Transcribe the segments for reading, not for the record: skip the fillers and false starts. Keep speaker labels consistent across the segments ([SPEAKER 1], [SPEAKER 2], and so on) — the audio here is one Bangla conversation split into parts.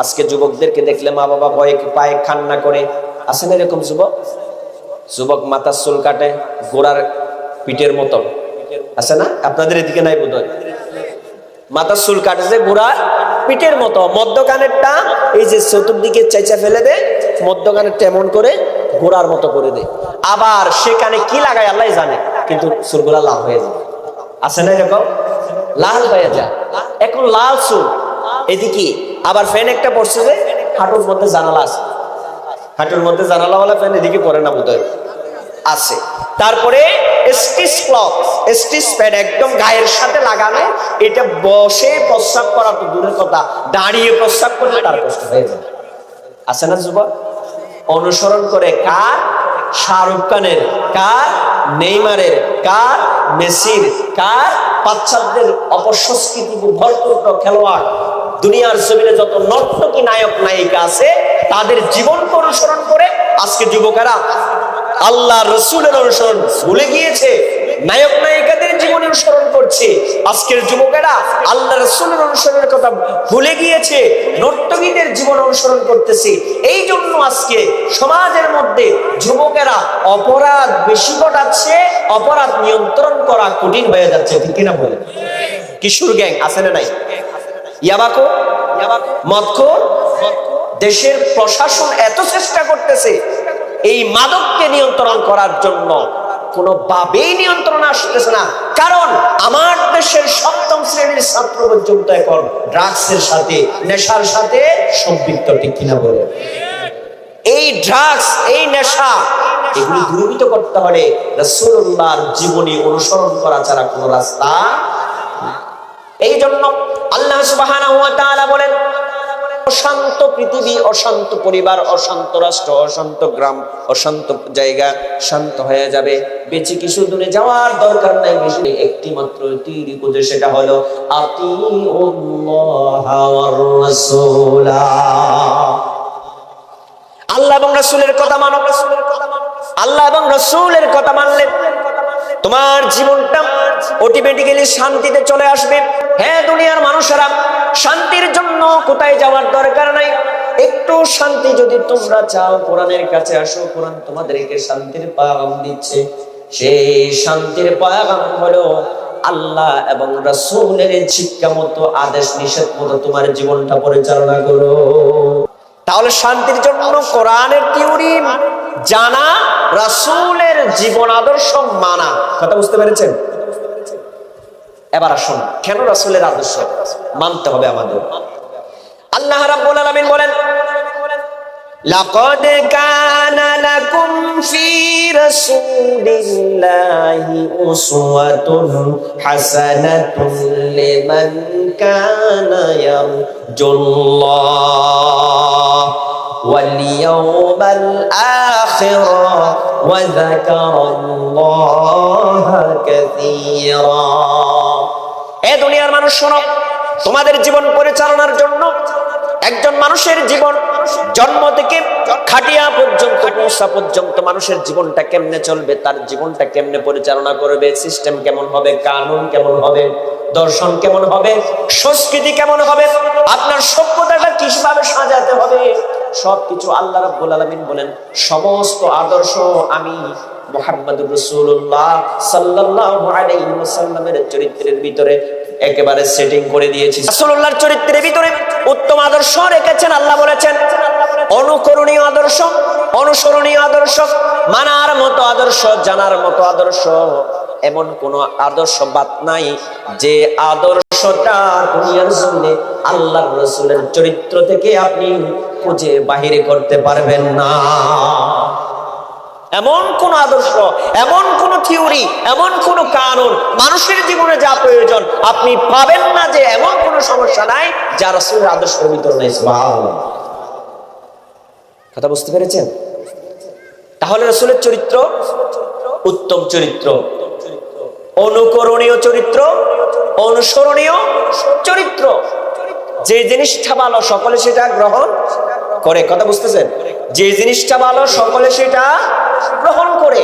[SPEAKER 1] আজকে যুবকদেরকে দেখলে মা বাবা ভয়ে পায়ে কান্না করে, আছে না এরকম যুবক? যুবক মাথার চুল কাটে ঘোড়ার পিঠের মতো, আছে না? আপনাদের এদিকে নাই বোধহয়। মাথার চুল কাটে যে ঘোড়ার পিঠের মতো, মধ্যখানেরটা এই যে চতুর্দিকে চাইচা ফেলে দেয়, মধ্যখানেরটা এমন করে ঘোড়ার মতো করে দেয়। আবার সেখানে কি লাগায় আল্লাহ জানে, কিন্তু চুলগুলা লাল হয়ে যায়, আছে না এরকম? লাল হয়ে যায়, এখন লাল চুল। এদিকে আবার ফ্যান একটা পড়ছে যে হাঁটুর মধ্যে জানালা আছে, হাঁটুর মধ্যে জানালাওয়ালা ফ্যান এদিকে পড়ে না বোধহয়, আছে। তারপরে স্টিচ ক্লথ, স্টিচ প্যাড একদম গায়ের সাথে লাগানো, এটা বসে প্রস্রাব করা তো দূরের কথা, দাঁড়িয়ে প্রস্রাব করলে তার কষ্ট হয়ে যায়, আছে না যুবক? অনুসরণ করে কার? শাহরুখ খানের, কার? নেইমারের, কার? মেসির, কার? বাচ্চাদের অপসংস্কৃতি ভরপুর খেলোয়াড়, দুনিয়ার জমিনে যত নর্তকী নায়ক নায়িকা আছে তাদের জীবনকে অনুসরণ করে আজকে যুবকেরা আল্লাহ রসুলের অনুসরণ ভুলে গিয়েছে, নায়ক নায়িকাদের জীবন অনুসরণ করছে। আজকের যুবকেরা আল্লাহ রসুলের অনুসরণের কথা ভুলে গিয়েছে, নর্তকীদের জীবন অনুসরণ করতেছে। এই জন্য আজকে সমাজের মধ্যে যুবকেরা অপরাধ বেশি ঘটাচ্ছে, অপরাধ নিয়ন্ত্রণ করা কঠিন হয়ে যাচ্ছে, ঠিক কিনা বলে? কিশোর গ্যাং আছে না নাই? ইয়াবাকো, মদখোর। দেশের প্রশাসন এত চেষ্টা করতেছে এই মাদককে নিয়ন্ত্রণ করার জন্য, কোনোভাবেই নিয়ন্ত্রণ আসতেছে না। কারণ আমার দেশের সপ্তম শ্রেণীর ছাত্র পর্যন্ত এখন ড্রাগসের সাথে, নেশার সাথে সম্পৃক্ত, ঠিক কিনা বলে? এই ড্রাগস, এই নেশা, এগুলি দূরীভূত করতে হলে রাসূলুল্লাহর জীবনী অনুসরণ করা ছাড়া কোনো রাস্তা। এই জন্য আল্লাহ সুবহানাহু ওয়া তাআলা বলেন, অশান্ত পৃথিবী, অশান্ত পরিবার, অশান্ত রাষ্ট্র, অশান্ত গ্রাম, অশান্ত জায়গা শান্ত হয়ে যাবে। বেঁচে কিছু দূরে যাওয়ার দরকার নাই, বেশি একটি মাত্র তৈরি করে, সেটা হলো আতিউল্লাহ ওয়ার রাসূলা। আল্লাহ এবং রাসূলের কথা মানো। আল্লাহ এবং রাসূলের কথা মানলে তোমার জীবনটা অটোমেটিক্যালি শান্তিতে চলে আসবে। হ্যাঁ, দুনিয়ার মানুষেরা শান্তির জন্য কোথায় যাওয়ার দরকার নাই, একটু শান্তি যদি তোমরা চাও কোরআনের কাছে আসো, কোরআন তোমাদেরকে শান্তির পয়গাম দিচ্ছে। সেই শান্তির পয়গাম হলো আল্লাহ এবং রাসূলের শিক্ষা মতো, আদেশ নিষেধ মতো তোমার জীবনটা পরিচালনা করো। তাহলে শান্তির জন্য কোরআনের থিওরি জানা, রাসূলের জীবন আদর্শ মানা। কথা বুঝতে পেরেছেন? এবার আসুন, কেন রাসূলের আদর্শ মানতে হবে আমাদের? আল্লাহ রাব্বুল আলামিন বলেন, লাকাদ কানা লাকুম ফি রাসূলিল্লাহি উসওয়াতুন হাসানাতুন লিমান কানা ইয়ারজুল্লাহ ওয়াল ইয়াওমাল আখির ওয়া যাকারাল্লাহা কাসীরা। এ দুনিয়ার মানুষ শোনো, তোমাদের জীবন পরিচালনার জন্য একজন মানুষের জীবন জন্ম থেকে খাটিয়া পর্যন্ত, পৌঁছা পর্যন্ত মানুষের জীবনটা কেমনে চলবে, তার জীবনটা কেমনে পরিচালনা করবে, সিস্টেম কেমন হবে, কানুন কেমন হবে, দর্শন কেমন হবে, সংস্কৃতি কেমন হবে, আপনার সভ্যতাটা কিভাবে সাজাতে হবে, সবকিছু আল্লাহ রাব্বুল আলামিন বলেন সমস্ত আদর্শ আমি মুহাম্মদুর রাসূলুল্লাহ সাল্লাল্লাহু আলাইহি ওয়াসাল্লামের চরিত্রের ভিতরে একেবারে সেটিং করে দিয়েছি। রাসূলুল্লাহর চরিত্রের ভিতরে উত্তম আদর্শ রেখেছেন। আল্লাহ বলেছেন অনুকরণীয় আদর্শ, অনুসরণীয় আদর্শ, মানার মতো আদর্শ, জানার মতো আদর্শ, এমন কোন আদর্শ বাদ নাই যে আদর্শটা দুনিয়ার জমিনে আল্লাহর রাসূলের চরিত্র থেকে আপনি খুঁজে বাহিরে করতে পারবেন না। এমন কোন আদর্শ, এমন কোন থিওরি, এমন কোন কানুন মানুষের জীবনে যা প্রয়োজন আপনি পাবেন না, যে এমন কোন সমস্যা নাই যা রাসূলের আদর্শের ভিতর নেই। সুবহানাল্লাহ। কথা বুঝতে পেরেছেন? তাহলে রাসূলের চরিত্র উত্তম চরিত্র, অনুকরণীয় চরিত্র, অনুসরণীয় চরিত্র। যে জিনিসটা ভালো সকলে সেটা গ্রহণ করে। কথা বুঝতেছেন? যে জিনিসটা ভালো সকলে সেটা গ্রহণ করে।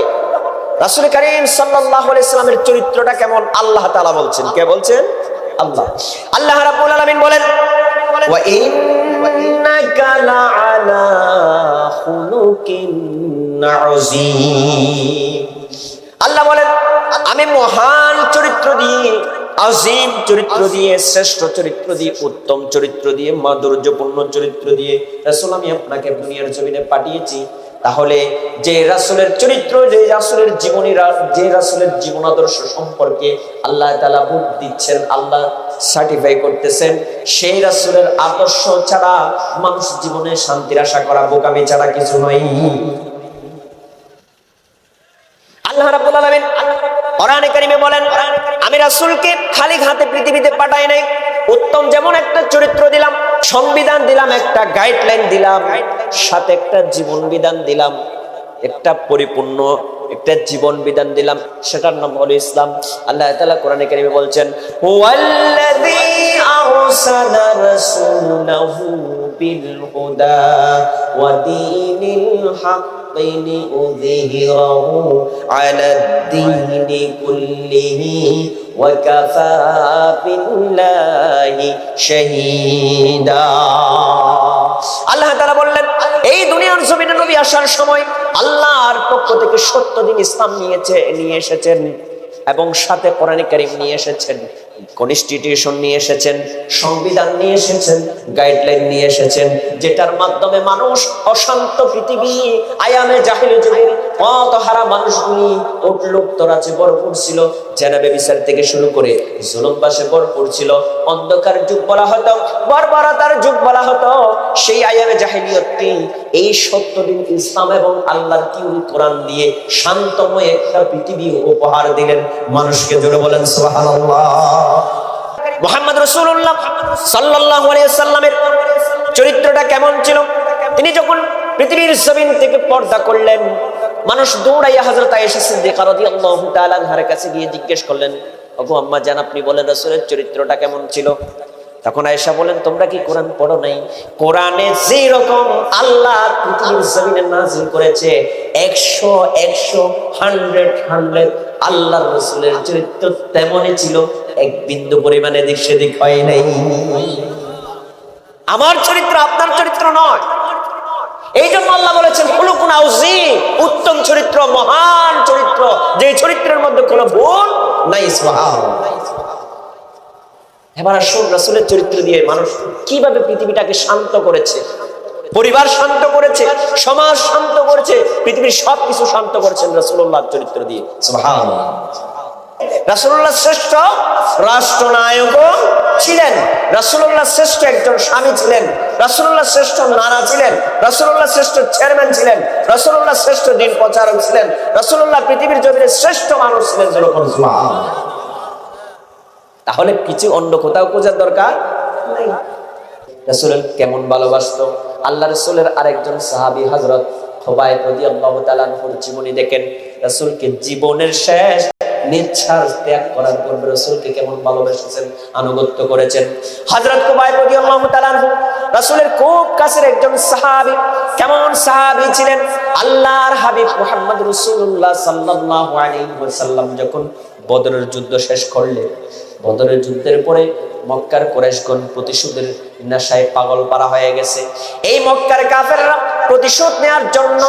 [SPEAKER 1] রাসূল কারীম সাল্লাল্লাহু আলাইহি সাল্লামের চরিত্রটা কেমন আল্লাহ তাআলা বলছেন। কে বলছেন? আল্লাহ। আল্লাহ রাব্বুল আলামিন বলেন, ওয়া ইন্না খুলুকিন আযীম। আল্লাহ বলেন আমি মহান চরিত্র দিয়ে, আজিম চরিত্র দিয়ে, শ্রেষ্ঠ চরিত্র দিয়ে, উত্তম চরিত্র দিয়ে, মাধুর্যপূর্ণ চরিত্র দিয়ে রাসূল আমি আপনাকে দুনিয়ার জমিনে পাঠিয়েছি। তাহলে যে রাসূলের চরিত্র, যে রাসূলের জীবনী, যে রাসূলের জীবন আদর্শ সম্পর্কে আল্লাহ তাআলা বুঝ দিচ্ছেন, আল্লাহ সার্টিফাই করতেছেন, সেই রাসূলের আদর্শ ছাড়া মানুষ জীবনে শান্তির আশা করা বোকামি ছাড়া কিছু নয়। আল্লাহ রাব্বুল আলামিন কোরআনে কারীমে বলেন আমি রাসূলকে খালি হাতে পৃথিবীতে পাঠাই নাই। উত্তম যেমন একটা চরিত্র দিলাম, সংবিধান দিলাম, একটা গাইডলাইন দিলাম, সাথে একটা জীবন বিধান দিলাম, একটা পরিপূর্ণ একটা জীবন বিধান দিলাম, সেটার নাম হলো ইসলাম। আল্লাহ তাআলা কোরআনে কারীমে বলছেন হুয়াল্লাযী আরসালা রাসূলাহু বিল হুদা ওয়া দীনিল হক লিইয়ুযহিরাহু আলাদ-দীনি কুল্লিহি ওয়া কাফা বিল্লাহি শাহীদা। আল্লাহ তাআলা বললেন এই দুনিয়ার জমিনে নবী আসার সময় আল্লাহর পক্ষ থেকে সত্য দিন ইসলাম নিয়ে এসেছেন এবং সাথে কোরআন কারীম নিয়ে এসেছেন, কনস্টিটিউশন নিয়ে এসেছেন, সংবিধান নিয়ে এসেছেন, গাইডলাইন নিয়ে এসেছেন, যেটার মাধ্যমে মানুষ অশান্ত পৃথিবী আয়ামে জাহিলি যুগের পথহারা মানুষগুলি উটলুপ্তরাজে ভরপুর ছিল, জেনাবে বিচার থেকে শুরু করে জুলুমবাসে ভরপুর ছিল, অন্ধকার যুগ বলা হতো, বর্বরতার যুগ বলা হতো। সেই আয়ামে জাহিলিয়তকে এই সত্য দিন ইসলাম এবং আল্লাহর তিউরি কোরআন দিয়ে শান্তময় একটা পৃথিবী উপহার দিলেন মানুষকে। জোরে বলেন সুবহানাল্লাহ। মুহাম্মদ রাসূলুল্লাহ সাল্লাল্লাহু আলাইহি ওয়াসাল্লামের চরিত্রটা কেমন ছিল? তিনি যখন পৃথিবীর জমিন থেকে পর্দা করলেন, মানুষ দৌড়াইয়া হযরত আয়েশা সিদ্দিকা রাদিয়াল্লাহু তাআলা আনহার কাছে গিয়ে জিজ্ঞেস করলেন, ওগো আম্মা জান, আপনি বলেন রাসূলের চরিত্রটা কেমন ছিল? তখন আয়েশা বলেন, তোমরা কি কোরআন পড়ো নাই? কোরআনে যে রকম আল্লাহ পৃথিবীর জমিনে নাযিল করেছে 100 আল্লাহর রাসূলের চরিত্র তেমনই ছিল, এক বিন্দু পরিমাণে দিক সেদিক হয় নাই। আমার চরিত্র আপনার চরিত্র নয়। এই জন্য আল্লাহ বলেছেন খুলুকুন আযীম, উত্তম চরিত্র, মহান চরিত্র, যে চরিত্রের মধ্যে কোনো ভুল নাই। সুবহানাল্লাহ। এবার আসুন রাসূলের চরিত্র দিয়ে মানুষ কিভাবে পৃথিবীটাকে শান্ত করেছে, পরিবার শান্ত করেছে, সমাজ শান্ত করেছে, পৃথিবীর সবকিছু শান্ত করেছেন রাসূলুল্লাহর চরিত্র দিয়ে। সুবহানাল্লাহ। রাসূলুল্লাহ শ্রেষ্ঠ রাষ্ট্রনায়ক ছিলেন, রাসূলুল্লাহ শ্রেষ্ঠ একজন স্বামী ছিলেন, রাসূলুল্লাহ শ্রেষ্ঠ নানা ছিলেন, রাসূলুল্লাহ শ্রেষ্ঠ চেয়ারম্যান ছিলেন, রাসূলুল্লাহ শ্রেষ্ঠ দিন প্রচারক ছিলেন, রাসূলুল্লাহ পৃথিবীর জমিনে শ্রেষ্ঠ মানুষ ছিলেন। সুবহানাল্লাহ। তাহলে কিছু অন্য কোথাও খোঁজার দরকার নাই। রাসূল কেমন ভালোবাসতো? আল্লাহ রাসূলের আরেকজন সাহাবী হযরত খুবাইব রাদিয়াল্লাহু তাআলা আনহুর জীবনী দেখেন। রাসূলকে জীবনের শেষ নিঃশ্বাস ত্যাগ করার পর রাসূলকে কেমন ভালোবেসেছেন, আনুগত্য করেছেন। হযরত খুবাইব রাদিয়াল্লাহু তাআলা আনহু রাসূলের খুব কাছের একজন সাহাবী। কেমন সাহাবী ছিলেন? আল্লাহর হাবিব মুহাম্মদ রাসূলুল্লাহ সাল্লাল্লাহু আলাইহি ওয়াসাল্লাম যখন বদরের যুদ্ধ শেষ করলেন, বদরের যুদ্ধের পরে মক্কার কুরাইশগণ প্রতিশোধের নেশায় পাগল পারা হয়ে গেছে। এই মক্কার কাফেররা প্রতিশোধ নেওয়ার জন্য